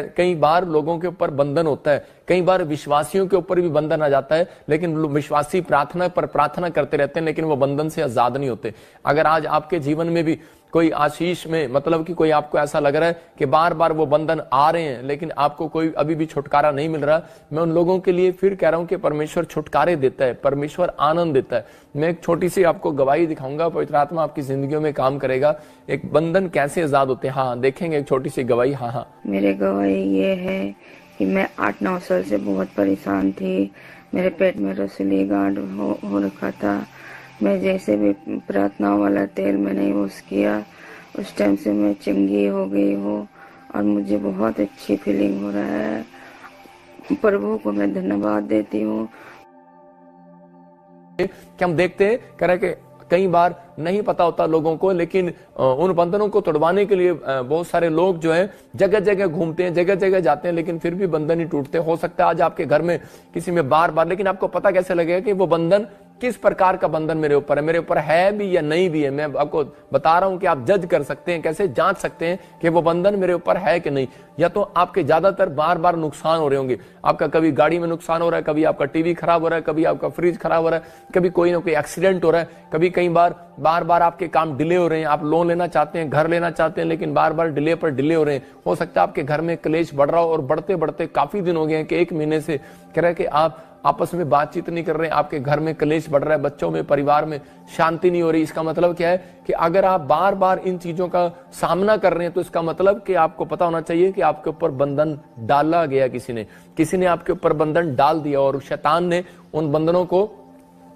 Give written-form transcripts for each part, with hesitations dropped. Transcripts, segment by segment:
कई बार लोगों के ऊपर बंधन होता है, कई बार विश्वासियों के ऊपर भी बंधन आ जाता है, लेकिन विश्वासी प्रार्थना पर प्रार्थना करते रहते हैं, लेकिन वो बंधन से आजाद नहीं होते। अगर आज आपके जीवन में भी कोई आशीष में मतलब कि कोई आपको ऐसा लग रहा है कि बार बार वो बंधन आ रहे हैं लेकिन आपको कोई अभी भी छुटकारा नहीं मिल रहा, मैं उन लोगों के लिए फिर कह रहा हूं कि परमेश्वर छुटकारे देता है, परमेश्वर आनंद देता है। मैं एक छोटी सी आपको गवाही दिखाऊंगा, पवित्र आत्मा आपकी जिंदगियों में काम करेगा, एक बंधन कैसे आजाद होते हैं। हाँ, देखेंगे एक छोटी सी गवाही। हाँ, मेरे गवाही ये है कि मैं 8-9 साल से बहुत परेशान थी। मेरे पेट में रसीली गांठ हो रखा था। मैं जैसे भी प्रार्थना वाला तेल मैंने यूज किया, उस टाइम से मैं चंगी हो गई हूँ और मुझे बहुत अच्छी फीलिंग हो रहा है। प्रभु को मैं धन्यवाद देती हूँ। कि हम देखते हैं कह रहे कि कई बार नहीं पता होता लोगों को, लेकिन उन बंधनों को तोड़वाने के लिए बहुत सारे लोग जो है जगह जगह घूमते हैं, जगह जगह जाते हैं, लेकिन फिर भी बंधन ही टूटते। हो सकता है आज आपके घर में किसी में बार बार, लेकिन आपको पता कैसे लगेगा कि वो बंधन किस प्रकार का बंधन मेरे ऊपर है, मेरे ऊपर है भी या नहीं भी है। मैं आपको बता रहा हूं कि आप जज कर सकते हैं, कैसे जांच सकते हैं कि वो बंधन मेरे ऊपर है कि नहीं। या तो आपके ज्यादातर बार बार नुकसान हो रहे होंगे, आपका कभी गाड़ी में नुकसान हो रहा है, कभी आपका टीवी खराब हो रहा है, कभी आपका फ्रिज खराब हो रहा है, कभी कोई ना कोई एक्सीडेंट हो रहा है, कभी कई बार बार आपके काम डिले हो रहे हैं, आप लोन लेना चाहते हैं, घर लेना चाहते हैं, लेकिन बार बार डिले पर डिले हो रहे हैं। हो सकता है आपके घर में क्लेश बढ़ रहा हो और बढ़ते बढ़ते काफी दिन हो गए हैं कि 1 महीने से कह रहे हैं कि आप आपस में बातचीत नहीं कर रहे हैं, आपके घर में क्लेश बढ़ रहा है, बच्चों में, परिवार में शांति नहीं हो रही। इसका मतलब क्या है कि अगर आप बार बार इन चीजों का सामना कर रहे हैं तो इसका मतलब कि आपको पता होना चाहिए कि आपके ऊपर बंधन डाला गया, किसी ने आपके ऊपर बंधन डाल दिया और शैतान ने उन बंधनों को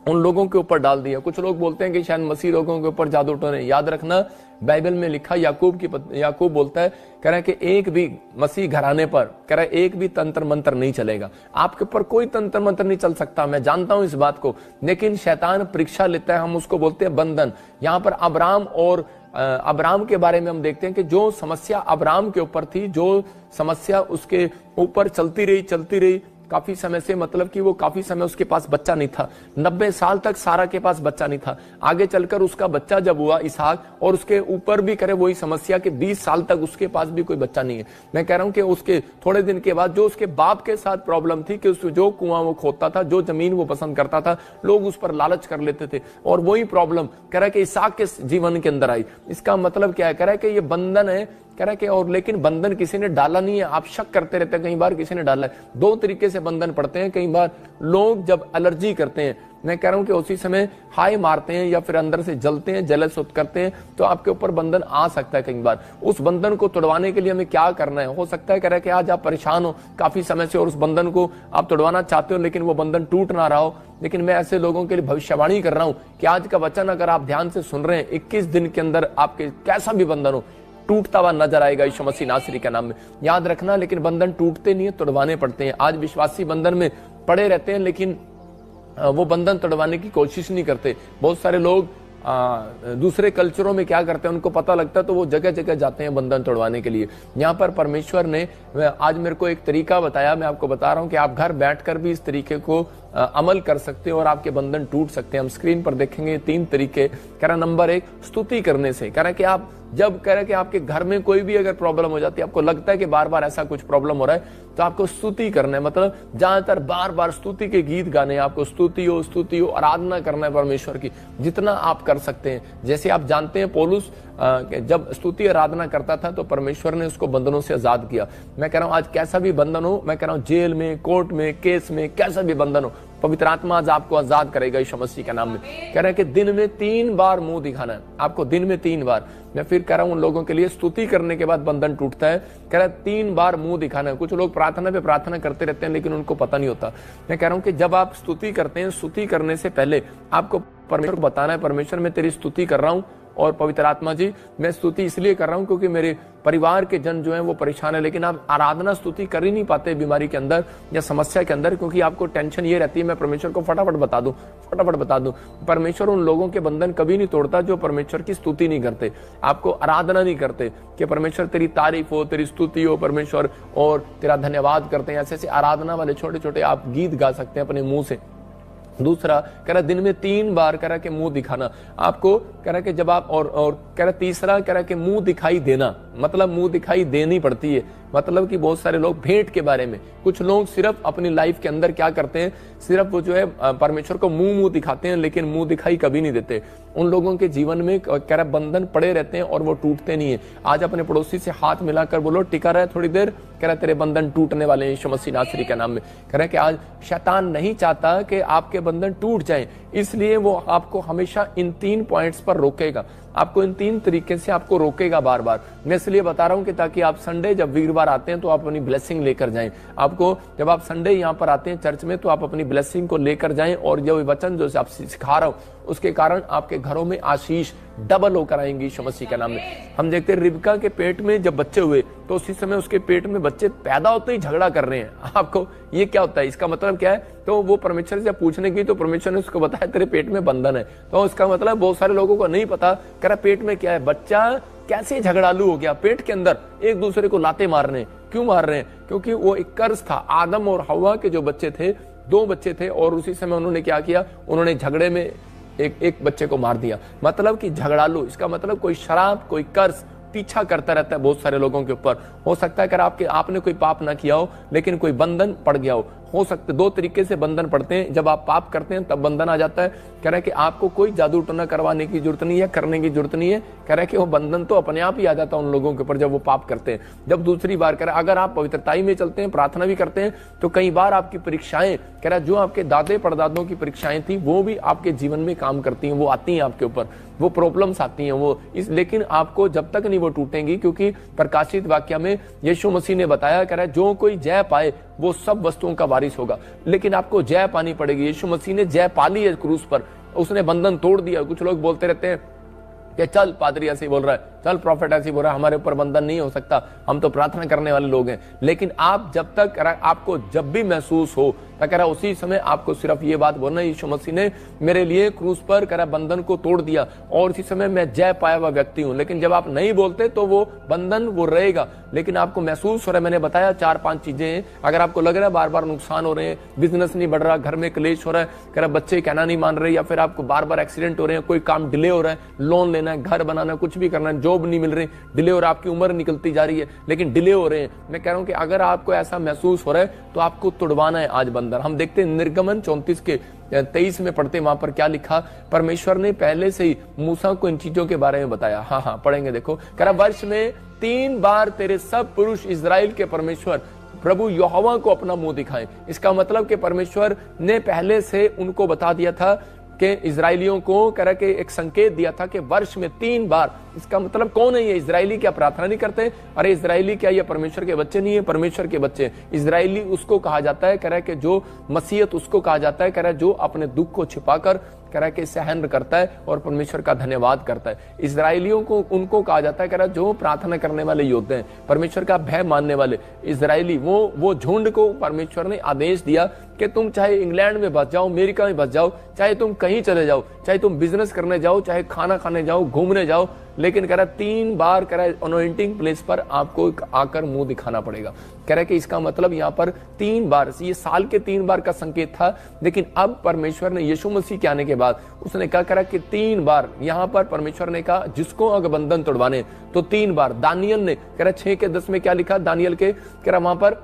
उन लोगों के ऊपर डाल दिया। कुछ लोग बोलते हैं कि शायद मसीह लोगों के ऊपर जादू टोने। याद रखना, बाइबल में लिखा, याकूब बोलता है, कह रहा है कि एक भी मसीह घराने पर, कह रहा है एक भी तंत्र मंत्र नहीं चलेगा। आपके ऊपर कोई तंत्र मंत्र नहीं चल सकता, मैं जानता हूं इस बात को, लेकिन शैतान परीक्षा लेता है, हम उसको बोलते हैं बंधन। यहां पर अब्राम के बारे में हम देखते हैं कि जो समस्या अब्राम के ऊपर थी, जो समस्या उसके ऊपर चलती रही काफी समय से, मतलब कि वो काफी समय उसके पास बच्चा नहीं था। 90 साल तक सारा के पास बच्चा नहीं था। आगे चलकर उसका बच्चा जब हुआ इसहाक, और उसके ऊपर भी करे वही समस्या कि 20 साल तक उसके पास भी कोई बच्चा नहीं है। मैं कह रहा हूं कि उसके थोड़े दिन के बाद जो उसके बाप के साथ प्रॉब्लम थी कि जो कुआं वो खोदता था, जो जमीन वो पसंद करता था, लोग उस पर लालच कर लेते थे, और वही प्रॉब्लम कह रहा है कि इसहाक के जीवन के अंदर आई। इसका मतलब क्या है, कह रहा है कि ये बंधन है, कह रहा है कि और लेकिन बंधन किसी ने डाला नहीं है। आप शक करते रहते हैं, कई बार किसी ने डाला है। 2 तरीके से बंधन पड़ते हैं। कई बार लोग जब एलर्जी करते हैं, मैं कह रहा हूं कि उसी समय हाई मारते हैं या फिर अंदर से जलते हैं, जलस करते हैं, तो आपके ऊपर बंधन आ सकता है। कई बार उस बंधन को तोड़वाने के लिए हमें क्या करना है। हो सकता है कह रहा है कि आज आप परेशान हो काफी समय से और उस बंधन को आप तोड़वाना चाहते हो, लेकिन वो बंधन टूट ना रहा हो। लेकिन मैं ऐसे लोगों के लिए भविष्यवाणी कर रहा हूं कि आज का वचन अगर आप ध्यान से सुन रहे हैं, 21 दिन के अंदर आपके कैसा भी बंधन हो, टूटता हुआ नजर आएगा यीशु मसीह नासरी के नाम में। याद रखना, लेकिन बंधन टूटते नहीं है, तोड़वाने पड़ते हैं। आज विश्वासी बंधन में पड़े रहते हैं, लेकिन वो बंधन तोड़वाने की कोशिश नहीं करते। बहुत सारे लोग दूसरे कल्चरों में क्या करते हैं, उनको पता लगता है तो वो जगह जगह जाते हैं बंधन तोड़वाने के लिए। यहाँ पर परमेश्वर ने आज मेरे को एक तरीका बताया, मैं आपको बता रहा हूँ कि आप घर बैठकर भी इस तरीके को अमल कर सकते हो और आपके बंधन टूट सकते हैं। हम स्क्रीन पर देखेंगे 3 तरीके। कह रहा नंबर 1, स्तुति करने से। कह रहा है कि आप जब कह रहे कि आपके घर में कोई भी अगर प्रॉब्लम हो जाती है, आपको लगता है कि बार बार ऐसा कुछ प्रॉब्लम हो रहा है, तो आपको स्तुति करना है। मतलब ज्यादातर बार बार स्तुति के गीत गाने हैं, आपको स्तुति हो, आराधना करना है परमेश्वर की, जितना आप कर सकते हैं। जैसे आप जानते हैं पौलुस जब स्तुति आराधना करता था तो परमेश्वर ने उसको बंधनों से आजाद किया। मैं कह रहा हूं आज कैसा भी बंधन हो, मैं कह रहा हूं जेल में, कोर्ट में, केस में, कैसा भी बंधन हो, पवित्र आत्मा आज आपको आजाद करेगा यीशु मसीह के नाम में। कह रहे हैं कि दिन में 3 बार मुंह दिखाना है आपको, दिन में 3 बार। मैं फिर कह रहा हूं उन लोगों के लिए, स्तुति करने के बाद बंधन टूटता है। कह रहा है 3 बार मुंह दिखाना है। कुछ लोग प्रार्थना पे प्रार्थना करते रहते हैं लेकिन उनको पता नहीं होता। मैं कह रहा हूं कि जब आप स्तुति करते हैं, स्तुति करने से पहले आपको परमेश्वर को बताना है, परमेश्वर मैं तेरी स्तुति कर रहा हूं, और पवित्र आत्मा जी मैं स्तुति इसलिए कर रहा हूं क्योंकि मेरे परिवार के जन जो हैं वो परेशान है। लेकिन आप आराधना स्तुति कर ही नहीं पाते बीमारी के अंदर या समस्या के अंदर, क्योंकि आपको टेंशन ये रहती है मैं परमेश्वर को फटाफट बता दूं। परमेश्वर उन लोगों के बंधन कभी नहीं तोड़ता जो परमेश्वर की स्तुति नहीं करते, आपको आराधना नहीं करते कि परमेश्वर तेरी तारीफ हो, तेरी स्तुति हो परमेश्वर, और तेरा धन्यवाद करते हैं। ऐसे आराधना वाले छोटे छोटे आप गीत गा सकते हैं अपने मुंह से। दूसरा कह रहा दिन में 3 बार कह रहा कि मुंह दिखाना आपको, कह रहा कि जब आप और कह रहा तीसरा कह रहा कि मुंह दिखाई देना, मतलब मुंह दिखाई देनी पड़ती है। मतलब कि बहुत सारे लोग भेंट के बारे में, कुछ लोग सिर्फ अपनी लाइफ के अंदर क्या करते हैं, सिर्फ वो जो है परमेश्वर को मुंह दिखाते हैं लेकिन मुंह दिखाई कभी नहीं देते। उन लोगों के जीवन में कह रहा बंधन पड़े रहते हैं और वो टूटते नहीं है। आज अपने पड़ोसी से हाथ मिलाकर बोलो टिका रहे थोड़ी देर, कह रहा तेरे बंधन टूटने वाले हैं यीशु मसीह नासरी के नाम में। कह रहा कि आज शैतान नहीं चाहता कि आपके बंधन टूट जाएं, इसलिए वो आपको हमेशा इन 3 पॉइंट्स पर रोकेगा, आपको इन 3 तरीके से आपको रोकेगा बार बार। मैं इसलिए बता रहा हूं कि ताकि आप संडे जब वीरवार आते हैं तो आप अपनी ब्लेसिंग लेकर जाएं। आपको जब आप संडे यहाँ पर आते हैं चर्च में तो आप अपनी ब्लेसिंग को लेकर जाएं, और जो वचन जो आप सिखा रहा हूं उसके कारण आपके घरों में आशीष डबल होकर आएंगी यीशु मसीह के नाम में। हम देखते हैं रिबका के पेट में जब बच्चे हुए तो उसी समय उसके पेट में बच्चे पैदा होते ही झगड़ा कर रहे हैं। आपको ये क्या होता है, इसका मतलब क्या है? तो वो परमेश्वर से पूछने की तो परमेश्वर ने उसको बताया तेरे पेट में बंधन है। तो इसका मतलब बहुत सारे लोगों को नहीं पता, कह रहा पेट में क्या है, बच्चा कैसे झगड़ालू हो गया, पेट के अंदर एक दूसरे को लाते मार रहे हैं। क्यों मार रहे हैं? क्योंकि वो एक कर्ज था। आदम और हवा के जो बच्चे थे, 2 बच्चे थे, और उसी समय उन्होंने क्या किया, उन्होंने झगड़े में एक बच्चे को मार दिया। मतलब कि झगड़ालू, इसका मतलब कोई शराब, कोई कर्ज पीछा करता रहता है बहुत सारे लोगों के ऊपर। हो सकता है कि आपने कोई पाप ना किया हो लेकिन कोई बंधन पड़ गया हो सकता है 2 तरीके से बंधन पड़ते हैं। जब आप पाप करते हैं तब बंधन आ जाता है। कह रहा है कि आपको कोई जादू टोना करवाने की जरूरत नहीं है, करने की जरूरत नहीं है। कह रहा है कि वो बंधन तो अपने आप ही आ जाता है उन लोगों के ऊपर जब वो पाप करते हैं। जब दूसरी बार कह रहा है अगर आप पवित्रताई में चलते हैं, प्रार्थना भी करते हैं, तो कई बार आपकी परीक्षाएं, कह रहा है जो आपके दादे परदादों की परीक्षाएं थी वो भी आपके जीवन में काम करती हैं, वो आती हैं आपके ऊपर, वो प्रॉब्लम्स आती हैं वो लेकिन आपको जब तक नहीं वो टूटेंगी, क्योंकि प्रकाशित वाक्य में यीशु मसीह ने बताया, कह रहा है जो कोई जय पाए वो सब वस्तुओं का वारिस होगा। लेकिन आपको जय पानी पड़ेगी। यीशु मसीह ने जय पा ली है क्रूस पर, उसने बंधन तोड़ दिया। कुछ लोग बोलते रहते हैं कि चल पादरी ऐसे ही बोल रहा है, चल प्रॉफिट ऐसे ही बोल रहा है, हमारे ऊपर बंधन नहीं हो सकता, हम तो प्रार्थना करने वाले लोग हैं। लेकिन आप जब तक आपको जब भी महसूस हो तो कह रहा उसी समय आपको सिर्फ ये बात बोलना, यीशु मसीह ने मेरे लिए क्रूस पर कह रहा बंधन को तोड़ दिया और इसी समय मैं जय पाया हुआ व्यक्ति हूं। लेकिन जब आप नहीं बोलते तो वो बंधन वो रहेगा। लेकिन आपको महसूस हो रहा है, मैंने बताया 4-5 चीजें हैं। अगर आपको लग रहा है बार बार नुकसान हो रहे हैं, बिजनेस नहीं बढ़ रहा, घर में क्लेश हो रहा है, कह रहा बच्चे कहना नहीं मान रहे, या फिर आपको बार बार एक्सीडेंट हो रहे हैं, कोई काम डिले हो रहा है, लोन लेना है, घर बनाना है, कुछ भी करना है, जॉब नहीं मिल रही, डिले हो रहा है, आपकी उम्र निकलती जा रही है लेकिन डिले हो रहे हैं। मैं कह रहा हूं कि अगर आपको ऐसा महसूस हो रहा है तो आपको तुड़वाना है आज बंधन। हम देखते हैं निर्गमन 34 के 23 में पढ़ते, वहां पर क्या लिखा, परमेश्वर ने पहले से ही मूसा को इन चीजों के बारे में बताया। हाँ पढ़ेंगे, देखो कह रहा वर्ष में 3 बार तेरे सब पुरुष इजराइल के परमेश्वर प्रभु यहोवा को अपना मुंह दिखाएं। इसका मतलब कि परमेश्वर ने पहले से उनको बता दिया था कि इजराइलियों को कह रहा कि एक संकेत दिया था कि वर्ष में 3 बार। इसका मतलब कौन है ये इजराइली? क्या प्रार्थना नहीं करते? अरे इजराइली क्या ये परमेश्वर के बच्चे नहीं है? परमेश्वर के बच्चे। इजराइली उसको कहा जाता है, कह रहा है कि जो मसीहत उसको कहा जाता है, कह रहा है जो अपने दुख को छिपाकर कह रहा है कि सहन करता है और परमेश्वर का धन्यवाद करता है। इजराइलियों को उनको कहा जाता है, कह रहा है जो प्रार्थना करने वाले योद्धे हैं, परमेश्वर का भय मानने वाले इजराइली। वो झुंड को परमेश्वर ने आदेश दिया कि तुम चाहे इंग्लैंड में बस जाओ, अमेरिका में बस जाओ, चाहे तुम कहीं चले जाओ, चाहे तुम बिजनेस करने जाओ, चाहे खाना खाने जाओ, घूमने जाओ, लेकिन कह रहा 3 बार कह रहा है अनॉइंटिंग प्लेस पर आपको आकर मुंह दिखाना पड़ेगा। कह रहा है कि इसका मतलब यहाँ पर 3 बार, ये साल के 3 बार का संकेत था। लेकिन अब परमेश्वर ने यीशु मसीह के आने के बाद उसने क्या करा कि 3 बार यहाँ पर परमेश्वर ने कहा जिसको अगर बंधन तोड़वाने तो 3 बार। दानियल ने कह रहा 6 के 10 में क्या लिखा दानियल के, कह रहा वहां पर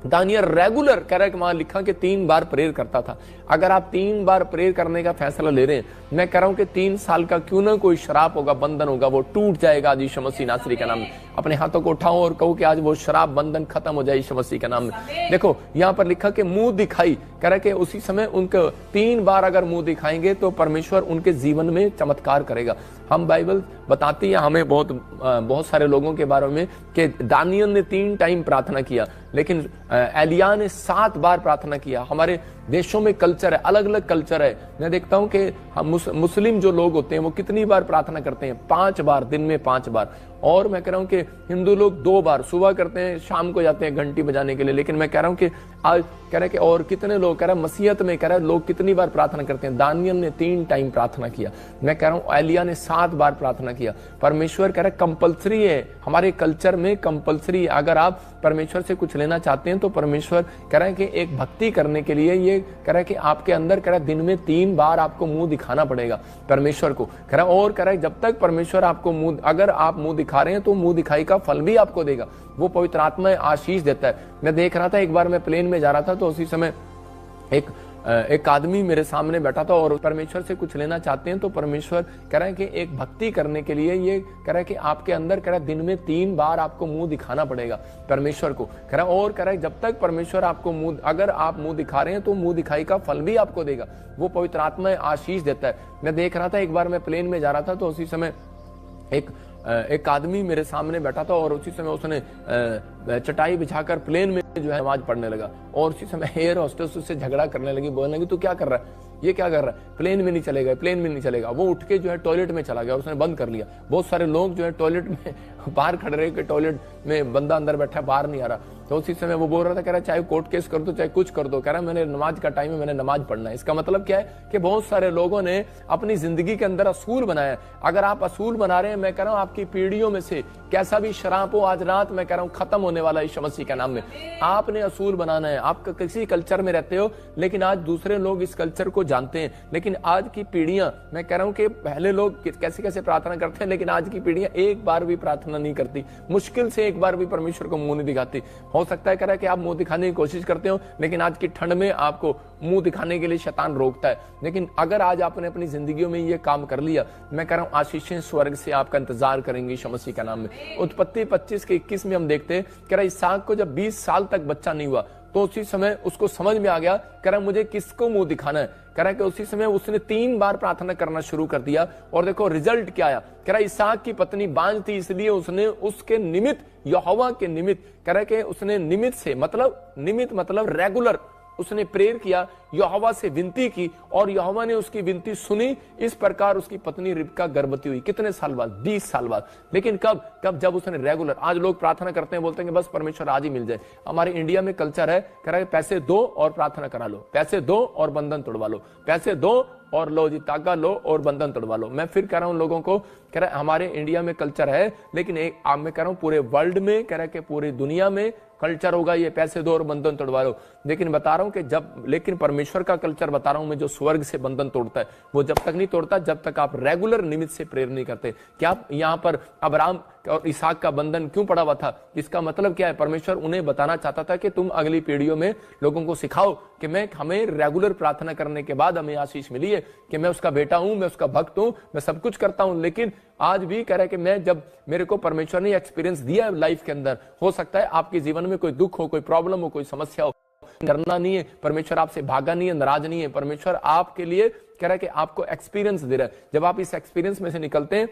दानियल रेगुलर कह रहा है कि वहां लिखा कि 3 बार प्रेयर करता था। अगर आप 3 बार प्रेयर करने का फैसला ले रहे हैं, मैं कह रहा हूं कि 3 साल का क्यों ना कोई शराब होगा, बंधन होगा, वो टूट जाएगा आज यीशु मसीह नासरी के नाम में। अपने हाथों को उठाओ और कहो कि आज वो शराब बंधन खत्म हो जाए यीशु मसीह के नाम में। देखो यहाँ पर लिखा कि मुंह दिखाई, कह रहा है कि उसी समय उनको 3 बार अगर मुंह दिखाएंगे तो परमेश्वर उनके जीवन में चमत्कार करेगा। हम बाइबल बताती है हमें बहुत सारे लोगों के बारे में कि दानियल ने 3 टाइम प्रार्थना किया, लेकिन एलिया ने 7 बार प्रार्थना किया। हमारे देशों में कल्चर है, अलग अलग कल्चर है। मैं देखता हूं कि हम मुस्लिम जो लोग होते हैं वो कितनी बार प्रार्थना करते हैं, 5 बार, दिन में 5 बार। और मैं कह रहा हूं कि हिंदू लोग 2 बार, सुबह करते हैं, शाम को जाते हैं घंटी बजाने के लिए। लेकिन मैं कह रहा हूं कि आज कह रहा है कि और कितने लोग, कह रहा है मसीहत में, कह रहा है लोग कितनी बार प्रार्थना करते हैं। दानियल ने 3 टाइम प्रार्थना किया। मैं कह रहा हूं एलिया ने 7 बार प्रार्थना किया। परमेश्वर कह रहा है कंपल्सरी है, हमारे कल्चर में कंपल्सरी है। अगर आप परमेश्वर से कुछ लेना चाहते हैं तो परमेश्वर कह रहा है कि एक भक्ति करने के लिए ये कह रहा है कि आपके अंदर कह रहा है दिन में 3 बार आपको मुंह दिखाना पड़ेगा परमेश्वर को, कह रहा है। और कह रहा है जब तक परमेश्वर आपको मुंह, अगर आप मुंह दिखा रहे हैं तो मुंह दिखाई का फल भी आपको देगा, वो पवित्र आत्मा आशीष देता है। मैं देख रहा था, एक बार मैं प्लेन में जा रहा था तो उसी समय एक आदमी मेरे सामने बैठा था और परमेश्वर से कुछ लेना चाहते हैं तो परमेश्वर कह रहा है कि एक भक्ति करने के लिए ये कह रहा है कि आपके अंदर कह रहा है दिन में 3 बार आपको मुंह दिखाना पड़ेगा परमेश्वर को, कह रहा है। और कह रहा है जब तक परमेश्वर आपको मुंह, अगर आप मुंह दिखा रहे हैं तो मुंह दिखाई का फल भी आपको देगा, वो पवित्र आत्मा आशीष देता है। मैं देख रहा था, एक बार मैं प्लेन में जा रहा था तो उसी समय एक आदमी मेरे सामने बैठा था और उसी समय उसने चटाई बिछाकर प्लेन में जो है नमाज पढ़ने लगा और उसी समय एयर होस्टेस उससे झगड़ा करने लगी, बोलने लगी तू क्या कर रहा है, ये क्या कर रहा है, प्लेन में नहीं चलेगा, प्लेन में नहीं चलेगा। वो उठ के जो है टॉयलेट में चला गया और उसने बंद कर लिया। बहुत सारे लोग जो है टॉयलेट में बाहर खड़े रहे कि टॉयलेट में बंदा अंदर बैठा है, बाहर नहीं आ रहा। तो उसी समय वो बोल रहा था, कह रहा चाहे कोर्ट केस कर दो चाहे कुछ कर दो, कह रहा मैंने नमाज का टाइम है, मैंने नमाज पढ़ना है। इसका मतलब क्या है कि बहुत सारे लोगों ने अपनी जिंदगी के अंदर असूल बनाया। अगर आप असूल बना रहे हैं, मैं कह रहा हूं आपकी पीढ़ियों में से कैसा भी शराब हो, आज रात मैं कह रहा हूं खत्म होने वाला है यीशु मसीह के नाम में। आपने असूल बनाना है। आप किसी कल्चर में रहते हो लेकिन आज दूसरे लोग इस कल्चर को जानते हैं, लेकिन आज की पीढ़ियां, मैं कह रहा हूं कि पहले लोग कैसे कैसे प्रार्थना करते हैं लेकिन आज की पीढ़ियां एक बार भी प्रार्थना नहीं करती, मुश्किल से एक बार भी परमेश्वर को मुंह नहीं दिखाती। हो सकता है कह रहा है कि आप मुंह दिखाने की कोशिश करते हो लेकिन आज की ठंड में आपको मुंह दिखाने के लिए शैतान रोकता है। लेकिन अगर आज आपने अपनी जिंदगी में ये काम कर लिया, मैं कह रहा हूं आशीषें स्वर्ग से आपका इंतजार करेंगी यीशु मसीह के नाम में। उत्पत्ति 25 के 21 में हम देखते हैं, कह रहा इसहाक को जब 20 साल तक बच्चा नहीं हुआ तो उसी समय उसको समझ में आ गया, कह रहा मुझे किसको मुंह दिखाना है। कह रहा कि उसी समय उसने 3 बार प्रार्थना करना शुरू कर दिया और देखो रिजल्ट क्या आया। कह रहा इसहाक की पत्नी बांझ थी इसलिए उसने उसके निमित्त, यहोवा के निमित्त, कह रहा कि उसने निमित्त से निमित्त मतलब रेगुलर उसने प्रेयर किया, यहोवा से विनती की और यहोवा ने उसकी विनती सुनी। इस प्रकार उसकी पत्नी रिबका गर्भवती हुई। कितने साल बाद? 20 साल बाद। लेकिन कब जब उसने रेगुलर, आज लोग प्रार्थना करते हैं, बोलते हैं कि बस परमेश्वर आज ही मिल जाए। हमारे इंडिया में कल्चर है, कह रहा है पैसे दो और प्रार्थना करा लो, पैसे दो और बंधन तोड़वा लो, पैसे दो और लो जी ताका लो और बंधन तोड़वा लो। मैं फिर कह रहा हूं लोगों को, कह रहा है हमारे इंडिया में कल्चर है लेकिन मैं कह रहा हूं पूरे वर्ल्ड में, कह रहा है कि पूरी दुनिया में कल्चर होगा ये पैसे दो और बंधन तोड़वा लो। लेकिन बता रहा हूं कि लेकिन परमेश्वर का कल्चर बता रहा हूं मैं, जो स्वर्ग से बंधन तोड़ता है वो जब तक नहीं तोड़ता जब तक आप रेगुलर निमित्त से प्रेयर नहीं करते। क्या यहां पर अब्राहम और इसहाक का बंधन क्यों पड़ा हुआ था? इसका मतलब क्या है? परमेश्वर उन्हें बताना चाहता था कि तुम अगली पीढ़ियों में लोगों को सिखाओ कि हमें रेगुलर प्रार्थना करने के बाद हमें आशीष मिली है, कि मैं उसका बेटा हूं, मैं उसका भक्त हूं, मैं सब कुछ करता हूं। लेकिन आज भी कह रहा है कि मैं जब मेरे को परमेश्वर ने एक्सपीरियंस दिया है लाइफ के अंदर, हो सकता है आपके जीवन में कोई दुख हो, कोई प्रॉब्लम हो, कोई समस्या हो, डरना नहीं है। परमेश्वर आपसे भागा नहीं है, नाराज नहीं है। परमेश्वर आपके लिए कह रहा है कि आपको एक्सपीरियंस दे रहा है। जब आप इस एक्सपीरियंस में से निकलते हैं,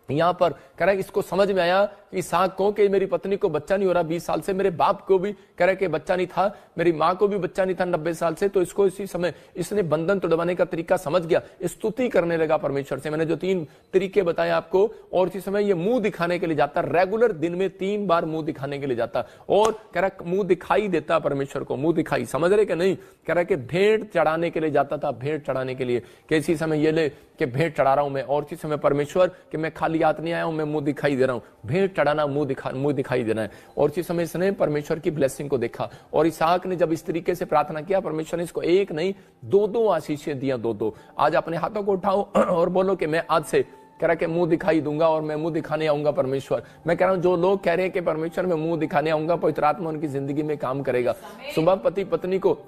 यहां पर कह रहा है इसको समझ में आया कि इसहाक को कि मेरी पत्नी को बच्चा नहीं हो रहा 20 साल से, मेरे बाप को भी कह रहा है कि बच्चा नहीं था, मेरी मां को भी बच्चा नहीं था 90 साल से। तो इसको इसी समय इसने बंधन तोड़वाने का तरीका समझ गया, स्तुति करने लगा परमेश्वर से। मैंने जो 3 तरीके बताए आपको, और इसी समय ये मुंह दिखाने के लिए जाता, रेगुलर दिन में 3 बार मुंह दिखाने के लिए जाता और कह रहा मुंह दिखाई देता परमेश्वर को, मुंह दिखाई, समझ रहे कि नहीं? कह रहा कि भेंट चढ़ाने के लिए जाता था, भेंट चढ़ाने के लिए कि इसी समय ये ले कि भेंट चढ़ा रहा हूं मैं, और इसी समय परमेश्वर कि मैं खाली हाथ नहीं आया हूं, मैं मुंह दिखाई दे रहा हूं। भेंट चढ़ाना, मुंह दिखाई देना है। और इसी समय इसने परमेश्वर की ब्लेसिंग को देखा और इसहाक ने जब इस तरीके से प्रार्थना किया, परमेश्वर ने इसको एक नहीं 2 आशीषें दिया, 2। आज अपने हाथों को उठाओ और बोलो कि मैं आज से कह रहा कि मुंह दिखाई दूंगा और मैं मुंह दिखाने आऊंगा परमेश्वर। मैं कह रहा हूं जो लोग कह रहे हैं कि परमेश्वर मैं मुंह दिखाने आऊंगा, पवित्र आत्मा उनकी जिंदगी में काम करेगा। सुबह पति पत्नी को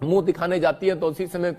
मुंह दिखाने जाती है तो उसी समय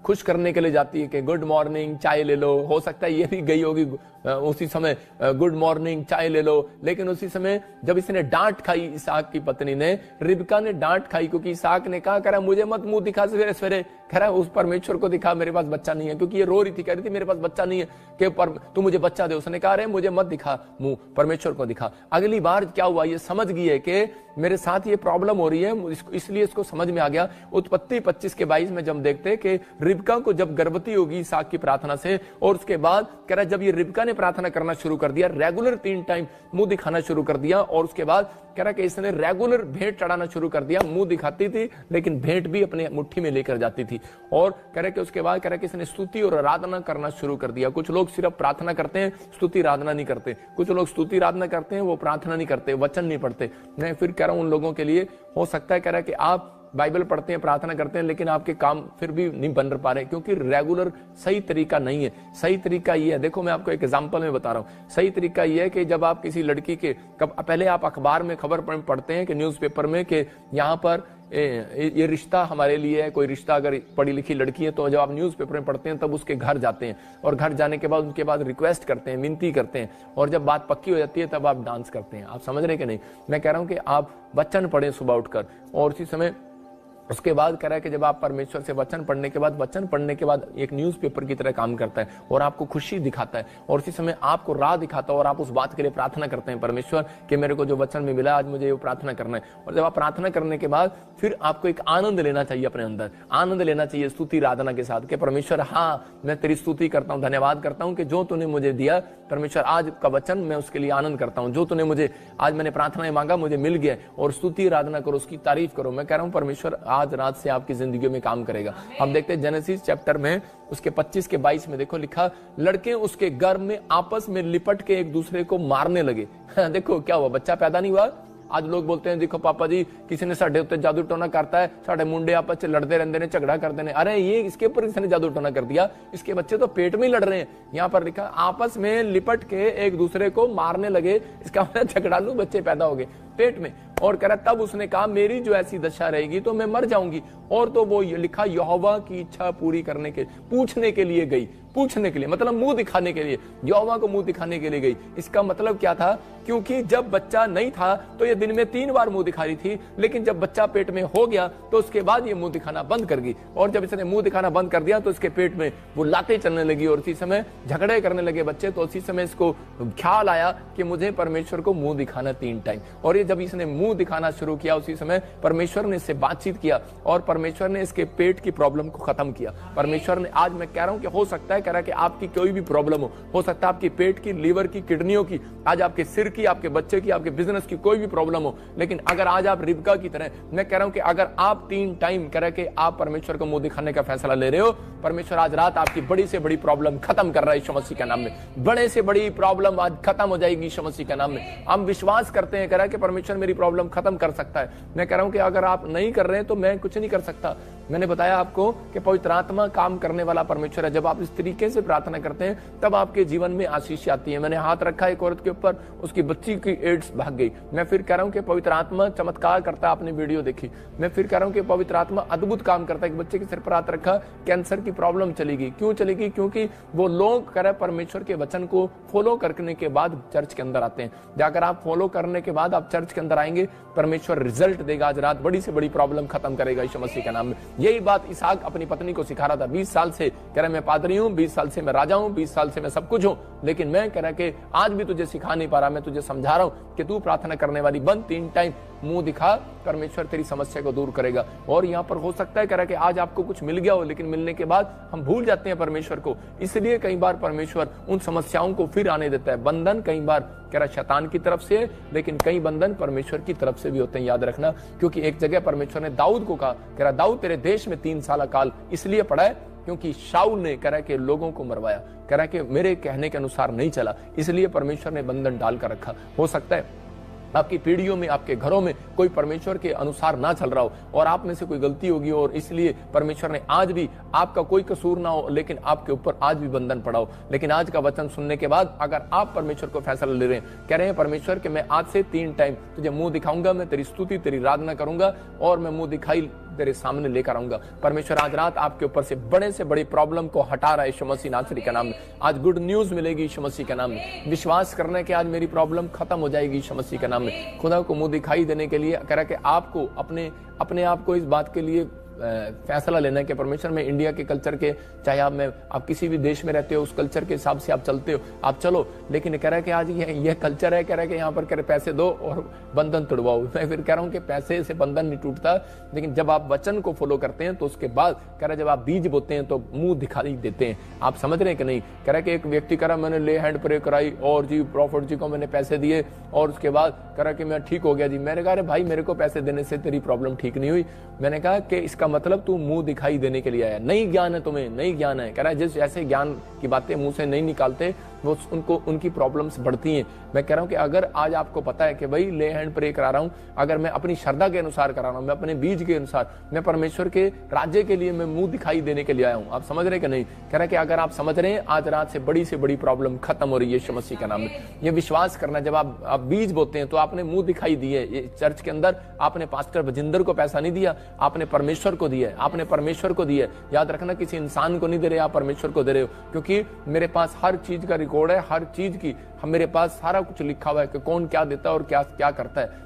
खुश करने के लिए जाती है कि गुड मॉर्निंग, चाय ले लो। हो सकता है ये भी गई होगी उसी समय गुड मॉर्निंग, चाय ले लो। लेकिन उसी समय जब इसने डांट खाई, इसहाक की पत्नी ने, रिबका ने डांट खाई, क्योंकि इसहाक ने कहा, कह रहा मुझे मत मुंह दिखा सवेरे सवेरे, कह रहा उस परमेश्वर को दिखा मेरे पास बच्चा नहीं है, क्योंकि ये रो रही थी, कह रही थी मेरे पास बच्चा नहीं है कि तू मुझे बच्चा दे। उसने कहा, अरे मुझे मत दिखा मुंह, परमेश्वर को दिखा। अगली बार क्या हुआ, ये समझ गई है कि मेरे साथ ये प्रॉब्लम हो रही है, इसलिए इसको समझ में आ गया। उत्पत्ति 25 के 22 में जब देखते कि रिबका को जब गर्भवती होगी इसहाक की प्रार्थना से, और उसके बाद कह रहा है जब ये रिबका ने प्रार्थना करना शुरू कर दिया, रेगुलर 3 टाइम मुंह दिखाना शुरू कर दिया, और उसके बाद कह रहा कि इसने रेगुलर भेंट चढ़ाना शुरू कर दिया। मुंह दिखाती थी लेकिन भेंट भी अपने मुट्ठी में लेकर जाती थी। और कह रहा कि उसके बाद कह रहा कि इसने स्तुति और आराधना करना शुरू कर दिया। कुछ लोग सिर्फ प्रार्थना करते हैं, स्तुति आराधना नहीं करते। कुछ लोग स्तुति आराधना करते हैं, वो प्रार्थना नहीं करते, वचन नहीं पढ़ते। मैं फिर कह रहा हूं उन लोगों के लिए हो सकता है कह रहा कि आप बाइबल पढ़ते हैं, प्रार्थना करते हैं, लेकिन आपके काम फिर भी नहीं बन पा रहे, क्योंकि रेगुलर सही तरीका नहीं है। सही तरीका ये है, देखो मैं आपको एक एग्जांपल में बता रहा हूं। सही तरीका ये है कि जब आप किसी लड़की के पहले आप अखबार में खबर पढ़ते हैं कि न्यूज़पेपर में कि यहाँ पर ये रिश्ता हमारे लिए है, कोई रिश्ता अगर पढ़ी लिखी लड़की है, तो जब आप न्यूज़पेपर में पढ़ते हैं तब उसके घर जाते हैं, और घर जाने के बाद उनके बाद रिक्वेस्ट करते हैं, विनती करते हैं, और जब बात पक्की हो जाती है तब आप डांस करते हैं। आप समझ रहे कि नहीं? मैं कह रहा हूं कि आप वचन पढ़ें सुबह उठकर, और उसी समय उसके बाद कह रहा है कि जब आप परमेश्वर से वचन पढ़ने के बाद एक न्यूज़पेपर की तरह काम करता है और आपको खुशी दिखाता है, और उसी समय आपको राह दिखाता है, और आप उस बात के लिए प्रार्थना करते हैं, परमेश्वर कि मेरे को जो वचन में मिला आज मुझे वो प्रार्थना करना है। और जब आप प्रार्थना करने के बाद फिर आपको एक आनंद लेना चाहिए, अपने अंदर आनंद लेना चाहिए स्तुति आराधना के साथ कि परमेश्वर हाँ मैं तेरी स्तुति करता हूँ, धन्यवाद करता हूँ कि जो तूने मुझे दिया परमेश्वर, आज का वचन मैं उसके लिए आनंद करता हूँ। जो तूने मुझे आज मैंने प्रार्थना में मांगा मुझे मिल गया, और स्तुति आराधना करो, उसकी तारीफ करो। मैं कह रहा हूँ परमेश्वर आज रात से आपकी जिंदगी में काम करेगा। हम देखते हैं जेनेसिस चैप्टर में उसके 25 के 22 में देखो लिखा, लड़के उसके गर्भ में आपस में लिपट के एक दूसरे को मारने लगे। देखो क्या हुआ, बच्चा पैदा नहीं हुआ। आज लोग बोलते हैं देखो पापा जी किसी ने साढ़े उत्ते जादू टोना करता है, साढ़े मुंडे आपस में लड़ते रहते हैं, झगड़ा करते हैं। अरे ये इसके ऊपर किसी ने जादू टोना कर दिया, इसके बच्चे तो पेट में ही लड़ रहे हैं। यहाँ पर लिखा आपस में लिपट के एक दूसरे को मारने लगे, इसका मतलब झगड़ालू बच्चे पैदा हो गए पेट में। और कह रहा तब उसने कहा मेरी जो ऐसी दशा रहेगी तो मैं मर जाऊंगी। और तो वो लिखा यहोवा की इच्छा पूरी करने के पूछने के लिए गई, पूछने के लिए मतलब मुंह दिखाने के लिए, यहोवा को मुंह दिखाने के लिए गई। इसका मतलब क्या था, क्योंकि जब बच्चा नहीं था तो ये दिन में 3 बार मुंह दिखा रही थी, लेकिन जब बच्चा पेट में हो गया तो उसके बाद ये मुंह दिखाना बंद कर गई। और जब इसने मुंह दिखाना बंद कर दिया तो इसके पेट में वो लातें चलने लगी, और उसी समय झगड़े करने लगे बच्चे। तो उसी समय इसको ख्याल आया कि मुझे परमेश्वर को मुंह दिखाना 3 टाइम। और ये जब इसने मुंह दिखाना शुरू किया उसी समय परमेश्वर ने इससे बातचीत किया, और परमेश्वर ने इसके पेट की प्रॉब्लम को खत्म किया। परमेश्वर ने, आज मैं कह रहा हूं कि हो सकता है कह रहा कि आपकी कोई भी प्रॉब्लम हो सकता है आपकी पेट की, लीवर की, किडनियों की, आज आपके सिर की, आपके बच्चे की, आपके बिजनेस की कोई भी प्रॉब्लम हो, लेकिन अगर आज आप रिबका की तरह, मैं कह रहा हूं कि अगर आप 3 टाइम कह रहे कि आप परमेश्वर को मुंह दिखाने का फैसला ले रहे हो, परमेश्वर आज रात आपकी बड़ी से बड़ी प्रॉब्लम खत्म कर रहा है यीशु मसीह के नाम में। बड़े से बड़ी प्रॉब्लम आज खत्म हो जाएगी यीशु मसीह के नाम में। हम विश्वास करते हैं कह रहा कि परमेश्वर मेरी प्रॉब्लम खत्म कर सकता है। मैं कह रहा हूं कि अगर आप नहीं कर रहे हैं तो मैं कुछ नहीं कर सकता। मैंने बताया आपको कि पवित्र आत्मा काम करने वाला परमेश्वर है। जब आप इस तरीके से प्रार्थना करते हैं तब आपके जीवन में आशीष आती है। मैंने हाथ रखा एक औरत के ऊपर, उसकी बच्ची की एड्स भाग गई। मैं फिर कह रहा हूं कि पवित्र आत्मा चमत्कार करता है। आपने वीडियो देखी। मैं फिर कह रहा हूं कि पवित्र आत्मा अद्भुत काम करता है। बच्चे के सिर पर हाथ रखा, कैंसर की प्रॉब्लम चली गई। क्यों चली गई? क्योंकि वो लोग कह रहे परमेश्वर के वचन को फॉलो करने के बाद चर्च के अंदर आते हैं। जाकर आप फॉलो करने के बाद आप चर्च के अंदर आएंगे, परमेश्वर रिजल्ट देगा। आज रात बड़ी से बड़ी प्रॉब्लम खत्म करेगा यीशु मसीह के नाम में। यही बात इसहाक अपनी पत्नी को सिखा रहा था। 20 साल से कह रहा मैं पादरी हूं, 20 साल से मैं राजा हूं, 20 साल से मैं सब कुछ हूं, लेकिन मैं कह रहा कि आज भी तुझे सिखा नहीं पा रहा। मैं तुझे समझा रहा हूं कि तू प्रार्थना करने वाली बन, 3 टाइम मुंह दिखा, परमेश्वर तेरी समस्या को दूर करेगा। और यहाँ पर हो सकता है कह रहा कि आज आपको कुछ मिल गया हो, लेकिन मिलने के बाद हम भूल जाते हैं परमेश्वर को। इसलिए कई बार परमेश्वर उन समस्याओं को फिर आने देता है। बंधन कई बार कह रहा शैतान की तरफ से, लेकिन कई बंधन परमेश्वर की तरफ से भी होते हैं, याद रखना। क्योंकि एक जगह परमेश्वर ने दाऊद को कहा, कह रहा दाऊद तेरे देश में 3 साल काल इसलिए पड़ा है क्योंकि शाऊल ने कह रहा कि लोगों को मरवाया, कह रहा कि मेरे कहने के अनुसार नहीं चला, इसलिए परमेश्वर ने बंधन डाल कर रखा। हो सकता है आपकी पीढ़ियों में, आपके घरों में कोई परमेश्वर के अनुसार ना चल रहा हो और आप में से कोई गलती होगी और इसलिए परमेश्वर ने आज भी, आपका कोई कसूर ना हो लेकिन आपके ऊपर आज भी बंधन पड़ा हो। लेकिन आज का वचन सुनने के बाद अगर आप परमेश्वर को फैसला ले रहे हैं, कह रहे हैं परमेश्वर कि मैं आज से 3 टाइम तुझे मुंह दिखाऊंगा, मैं तेरी स्तुति तेरी आराधना करूंगा और मैं मुंह दिखाई तेरे सामने लेकर आऊंगा। परमेश्वर आज रात आपके ऊपर से बड़े से बड़ी प्रॉब्लम को हटा रहा है यीशु मसीह नासरी का नाम में। आज गुड न्यूज मिलेगी यीशु मसीह के नाम में। विश्वास करने के आज मेरी प्रॉब्लम खत्म हो जाएगी यीशु मसीह के नाम में। खुदा को मुंह दिखाई देने के लिए कह रहा कि आपको अपने आप को इस बात के लिए फैसला लेना है कि परमेश्वर में इंडिया के कल्चर के, चाहे आप किसी भी देश में रहते हो उस कल्चर के हिसाब से आप चलते हो, आप चलो। लेकिन कह रहा है कि आज ये कल्चर है, कह रहा है कि यहाँ पर कह रहे पैसे दो और बंधन तोड़वाओ। मैं फिर कह रहा हूँ कि पैसे से बंधन नहीं टूटता, लेकिन जब आप वचन को फॉलो करते हैं तो उसके बाद कह रहा है जब आप बीज बोते हैं तो मुंह दिखाई देते हैं। आप समझ रहे हैं कि नहीं? कह रहा है कि एक व्यक्ति कह रहा मैंने ले हैंड प्रे कराई और जी प्रॉफिट जी को मैंने पैसे दिए और उसके बाद कह रहा कि मैं ठीक हो गया जी। मैंने कहा भाई मेरे को पैसे देने से तेरी प्रॉब्लम ठीक नहीं हुई। मैंने कहा कि इसका मतलब तू मुंह दिखाई देने के लिए आया, नहीं ज्ञान है तुम्हें, नहीं ज्ञान है। कह रहा है जिस ऐसे ज्ञान की बातें मुंह से नहीं निकालते वो उनकी प्रॉब्लम्स बढ़ती हैं। मैं कह रहा हूं कि अगर आज आपको पता है कि भाई ले हैंड प्रे करा रहा हूं, अगर मैं अपनी श्रद्धा के अनुसार करा रहा हूं, मैं अपने बीज के अनुसार, मैं परमेश्वर के राज्य के लिए मैं मुंह दिखाई देने के लिए आया हूं। आप समझ रहे कि नहीं? कह रहा है कि अगर आप समझ रहे हैं आज रात से बड़ी प्रॉब्लम खत्म हो रही है यीशु मसीह के नाम में। ये विश्वास करना, जब आप बीज बोते हैं तो आपने मुंह दिखाई दी है। चर्च के अंदर आपने पास्टर भजिंदर को पैसा नहीं दिया, आपने परमेश्वर को दिया है, आपने परमेश्वर को दिया है। याद रखना किसी इंसान को नहीं दे रहे, आप परमेश्वर को दे रहे हो, क्योंकि मेरे पास हर चीज का रिकॉर्ड है, हर चीज की मेरे पास सारा कुछ लिखा हुआ है कि कौन क्या देता है और क्या क्या करता है।